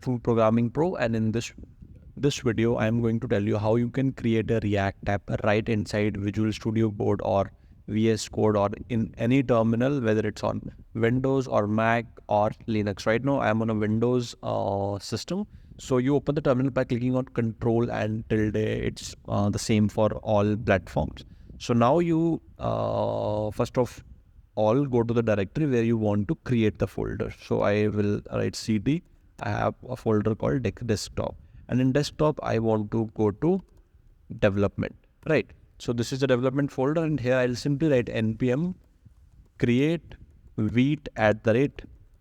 Food Programming Pro, and in this video I am going to tell you how you can create a React app right inside Visual Studio Code or VS Code or in any terminal, whether it's on Windows or Mac or Linux. Right now I am on a Windows system. So you open the terminal by clicking on Control and tilde. It's the same for all platforms. So now you first of all go to the directory where you want to create the folder. So I will write cd. I have a folder called desktop, and in desktop I want to go to development, right? So this is the development folder, and here I'll simply write npm create Vite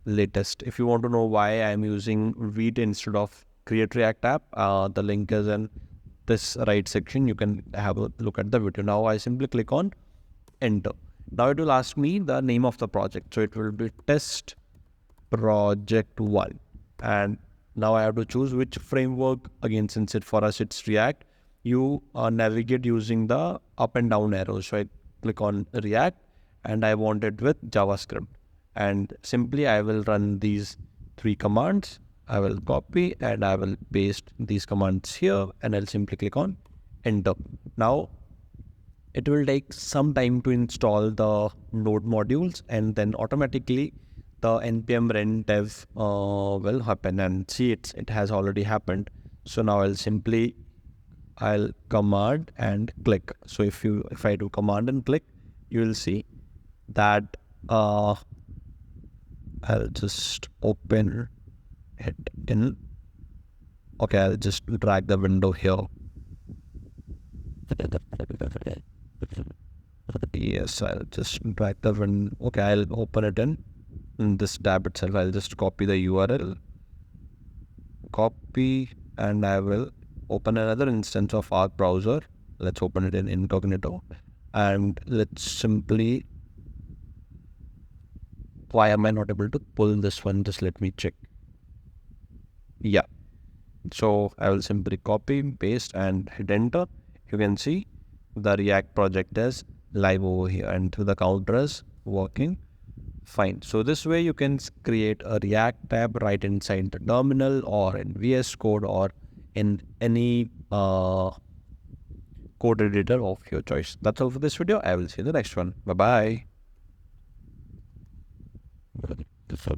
@latest. If you want to know why I'm using Vite instead of create React app, the link is in this right section. You can have a look at the video. Now I simply click on enter. Now it will ask me the name of the project. So it will be test project 1. And now I have to choose which framework. Again, since for us it's React, you navigate using the up and down arrows. So I click on React and I want it with JavaScript. And simply I will run these 3 commands. I will copy and I will paste these commands here, and I'll simply click on enter. Now it will take some time to install the node modules, and then automatically the npm run dev will happen. And see, it has already happened. So now I'll command and click. So if I do command and click, you will see that I'll just open it in. Okay, I'll just drag the window here. Yes, I'll just drag the window. Okay, I'll open it in this tab itself. I'll just copy the URL, copy, and I will open another instance of our browser. Let's open it in incognito, and let's simply, why am I not able to pull this one? Just let me check. Yeah, so I will simply copy, paste, and hit enter. You can see the React project is live over here, and the counter is working fine. So this way you can create a React tab right inside the terminal or in VS Code or in any code editor of your choice. That's all for this video. I will see you in the next one. Bye bye. Just